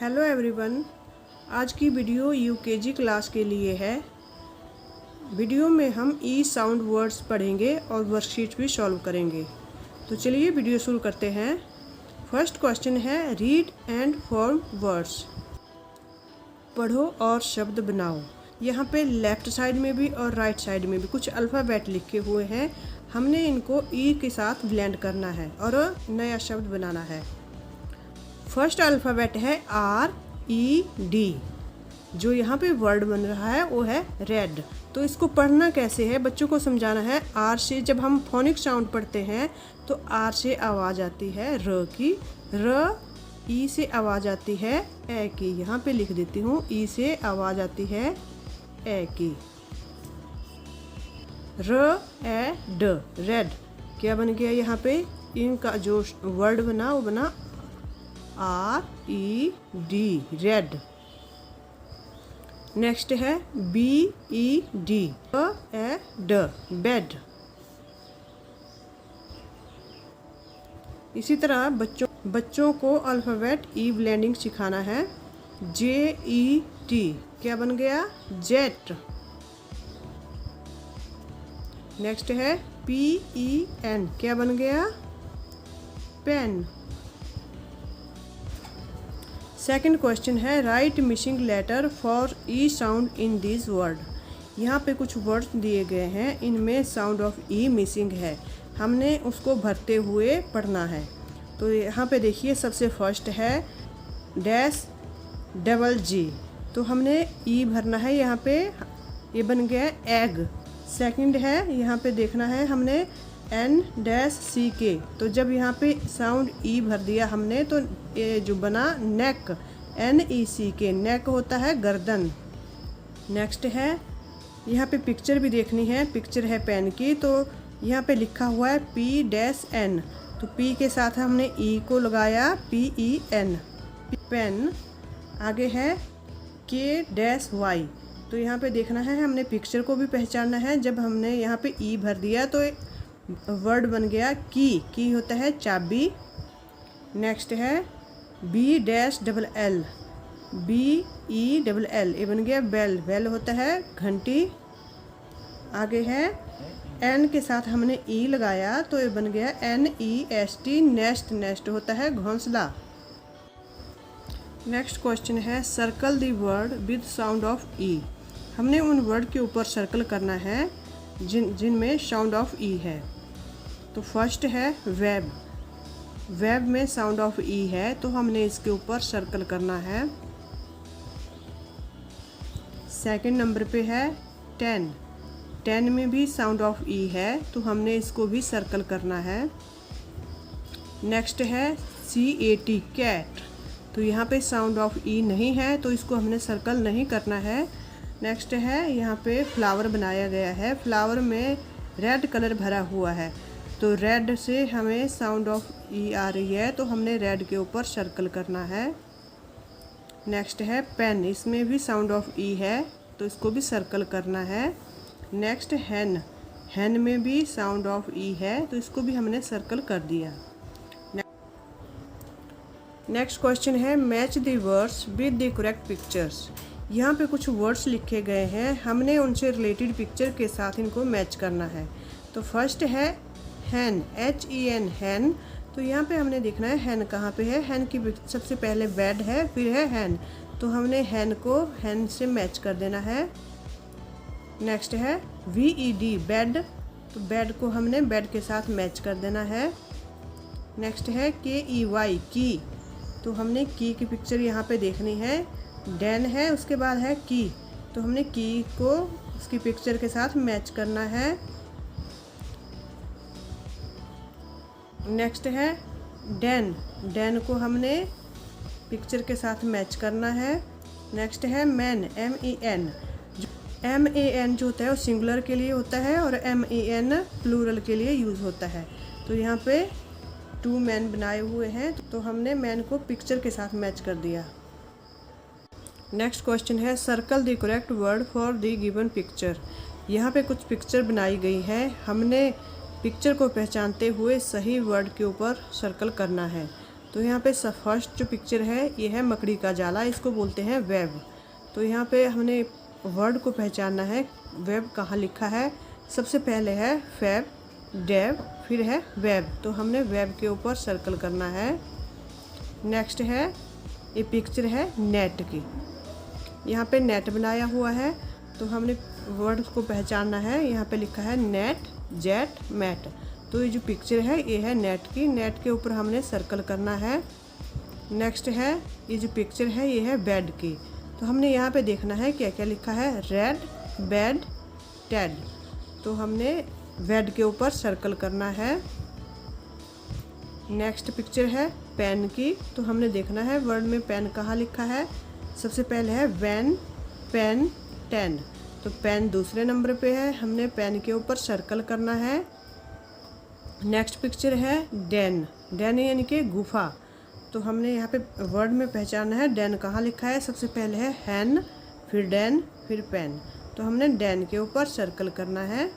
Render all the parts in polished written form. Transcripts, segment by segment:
Hello everyone, आज की video UKG class के लिए है। वीडियो में हम ई साउंड वर्ड्स पढ़ेंगे और वर्कशीट भी सॉल्व करेंगे। तो चलिए वीडियो शुरू करते हैं। फर्स्ट क्वेश्चन है रीड एंड फॉर्म वर्ड्स। पढ़ो और शब्द बनाओ। यहाँ पे लेफ़्ट साइड में भी और राइट साइड में भी कुछ अल्फ़ाबेट लिखे हुए हैं। हमने इनको ई के साथ ब्लेंड करना है और नया शब्द बनाना है। फर्स्ट अल्फ़ाबेट है RED। जो यहाँ पे वर्ड बन रहा है वो है रेड। तो इसको पढ़ना कैसे है बच्चों को समझाना है। R से जब हम फोनिक साउंड पढ़ते हैं तो R से आवाज़ आती है र की, र। ई से आवाज़ आती है ए की। यहाँ पे लिख देती हूँ, ई से आवाज़ आती है ए की। र ए ड, रेड। क्या बन गया यहाँ पे? इनका जो वर्ड बना वो बना RED, रेड। नेक्स्ट है BED, ड, बेड। इसी तरह बच्चों को अल्फ़ाबेट ई ब्लेंडिंग सिखाना है। JET, क्या बन गया? जेट। नेक्स्ट है PEN, क्या बन गया? पेन। सेकंड क्वेश्चन है right missing letter for E sound in this word. यहाँ पे कुछ वर्ड्स दिए गए हैं, इनमें साउंड ऑफ ई मिसिंग है। हमने उसको भरते हुए पढ़ना है। तो यहाँ पे देखिए, सबसे फर्स्ट है -G। तो हमने ई भरना है। यहाँ पे ये बन गया एग। सेकंड है, यहाँ पे देखना है हमने N-CK। तो जब यहाँ पे साउंड ई भर दिया हमने तो ये जो बना नेक, NECK, नेक होता है गर्दन। नेक्स्ट है, यहाँ पे पिक्चर भी देखनी है। पिक्चर है पेन की, तो यहाँ पे लिखा हुआ है P-N। तो P के साथ हमने ई को लगाया, PEN, पेन। आगे है K-Y। तो यहाँ पे देखना है, हमने पिक्चर को भी पहचानना है। जब हमने यहाँ पे ई भर दिया तो वर्ड बन गया की होता है चाबी। नेक्स्ट है B-L, BELL, ये बन गया बेल। बेल होता है घंटी। आगे है एन के साथ हमने ई लगाया तो ये बन गया NEST, नेस्ट। नेस्ट होता है घोंसला। नेक्स्ट क्वेश्चन है circle the word with sound of E. हमने उन वर्ड के ऊपर सर्कल करना है जिनमें साउंड ऑफ ई है। तो फर्स्ट है वेब। वेब में साउंड ऑफ ई है, तो हमने इसके ऊपर सर्कल करना है। सेकंड नंबर पे है 10। 10 में भी साउंड ऑफ ई है, तो हमने इसको भी सर्कल करना है। नेक्स्ट है CAT, कैट। तो यहाँ पे साउंड ऑफ ई नहीं है, तो इसको हमने सर्कल नहीं करना है। नेक्स्ट है, यहाँ पे फ्लावर बनाया गया है। फ्लावर में रेड कलर भरा हुआ है, तो रेड से हमें साउंड ऑफ ई आ रही है, तो हमने रेड के ऊपर सर्कल करना है। नेक्स्ट है पेन। इसमें भी साउंड ऑफ ई है, तो इसको भी सर्कल करना है। नेक्स्ट हैन। हैन में भी साउंड ऑफ ई है, तो इसको भी हमने सर्कल कर दिया। नेक्स्ट क्वेश्चन है match the words with the correct pictures. यहाँ पे कुछ वर्ड्स लिखे गए हैं, हमने उनसे रिलेटेड पिक्चर के साथ इनको मैच करना है। तो फर्स्ट है हैन, HEN, हैन। तो यहाँ पे हमने देखना है हैन कहाँ पे है। हैन की सबसे पहले बेड है, फिर है हैन। तो हमने हैन को हैन से मैच कर देना है। नेक्स्ट है VED, बेड। तो बेड को हमने बेड के साथ मैच कर देना है। नेक्स्ट है KEY, की। तो हमने की पिक्चर यहाँ पे देखनी है। डैन है, उसके बाद है की। तो हमने की को उसकी पिक्चर के साथ मैच करना है। नेक्स्ट है डैन। डैन को हमने पिक्चर के साथ मैच करना है। नेक्स्ट है मैन, MEN। MAN जो होता है वो सिंगुलर के लिए होता है और MEN प्लूरल के लिए यूज़ होता है। तो यहाँ पे 2 मैन बनाए हुए हैं, तो हमने मैन को पिक्चर के साथ मैच कर दिया। नेक्स्ट क्वेश्चन है circle the correct word for the given picture. यहाँ पे कुछ पिक्चर बनाई गई है, हमने पिक्चर को पहचानते हुए सही वर्ड के ऊपर सर्कल करना है। तो यहाँ पे फर्स्ट जो पिक्चर है ये है मकड़ी का जाला, इसको बोलते हैं वेब। तो यहाँ पे हमने वर्ड को पहचानना है, वेब कहाँ लिखा है। सबसे पहले है फैब, डेव, फिर है वेब। तो हमने वेब के ऊपर सर्कल करना है। नेक्स्ट है ये पिक्चर है नेट की, यहाँ पे नेट बनाया हुआ है। तो हमने वर्ड को पहचानना है, यहाँ पे लिखा है नेट, जेट, मैट। तो ये जो पिक्चर है ये है नेट की, नेट के ऊपर हमने सर्कल करना है। नेक्स्ट है ये जो पिक्चर है ये है बेड की। तो हमने यहाँ पे देखना है क्या क्या लिखा है, रेड, बेड, टेड। तो हमने बेड के ऊपर सर्कल करना है। नेक्स्ट पिक्चर है पेन की। तो हमने देखना है वर्ड में पेन कहाँ लिखा है। सबसे पहले है वैन, पेन, 10। तो पेन दूसरे नंबर पे है, हमने पेन के ऊपर सर्कल करना है। नेक्स्ट पिक्चर है डेन, डेन यानी कि गुफा। तो हमने यहाँ पे वर्ड में पहचानना है डेन कहाँ लिखा है। सबसे पहले है हैन, फिर डेन, फिर पेन। तो हमने डेन के ऊपर सर्कल करना है।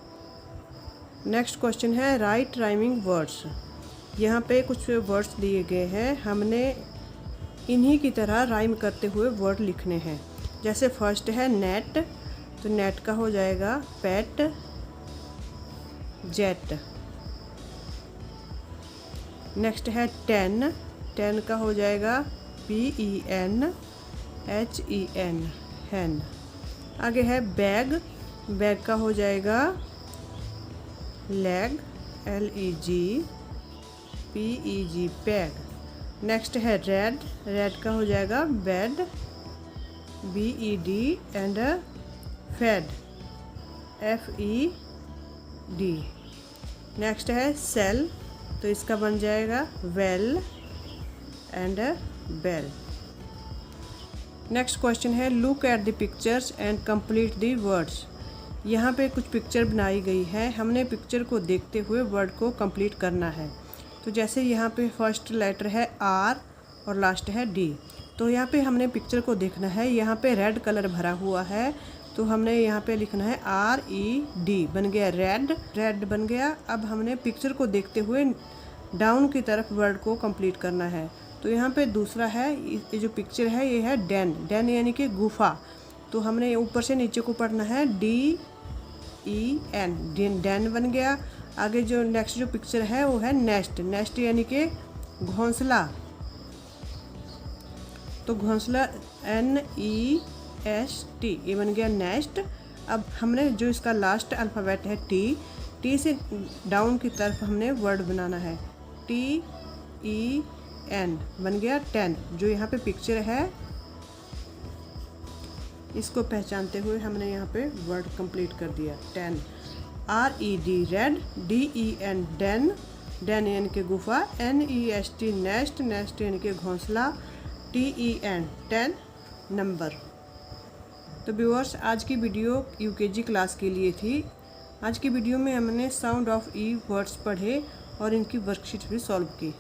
नेक्स्ट क्वेश्चन है राइट राइमिंग वर्ड्स। यहाँ पे कुछ वर्ड्स दिए गए हैं, हमने इन्हीं की तरह राइम करते हुए वर्ड लिखने हैं। जैसे फर्स्ट है नेट, तो नेट का हो जाएगा पेट, जेट। नेक्स्ट है टेन, टेन का हो जाएगा PEN, HEN, हैन। आगे है बैग, बैग का हो जाएगा leg, LEG, PEG, bag. Next है रेड, रेड का हो जाएगा bed, BED, and fed, FED। Next है सेल, तो इसका बन जाएगा well and bell. Next question है look at the pictures and complete the words. यहाँ पे कुछ पिक्चर बनाई गई है, हमने पिक्चर को देखते हुए वर्ड को कंप्लीट करना है। तो जैसे यहाँ पे फर्स्ट लेटर है R और लास्ट है D। तो यहाँ पे हमने पिक्चर को देखना है, यहाँ पे रेड कलर भरा हुआ है। तो हमने यहाँ पे लिखना है RED, बन गया रेड, रेड बन गया। अब हमने पिक्चर को देखते हुए डाउन की तरफ वर्ड को कंप्लीट करना है। तो यहाँ पे दूसरा है, ये जो पिक्चर है ये है डेन, डेन यानी कि गुफा। तो हमने ऊपर से नीचे को पढ़ना है DEN, डेन बन गया। आगे जो नेक्स्ट जो पिक्चर है वो है नेस्ट, नेस्ट यानी कि घोंसला। तो घोंसला NEST, ये बन गया नेस्ट। अब हमने जो इसका लास्ट अल्फ़ाबेट है टी से डाउन की तरफ हमने वर्ड बनाना है, TEN, बन गया 10। जो यहाँ पे पिक्चर है इसको पहचानते हुए हमने यहाँ पे वर्ड कंप्लीट कर दिया 10। RED red, DEN den, den यानी कि गुफा, NEST नेस्ट, नेस्ट यानी कि घोंसला, TEN 10 नंबर। तो व्यूअर्स आज की वीडियो UKG क्लास के लिए थी। आज की वीडियो में हमने साउंड ऑफ ई वर्ड्स पढ़े और इनकी वर्कशीट भी सॉल्व की।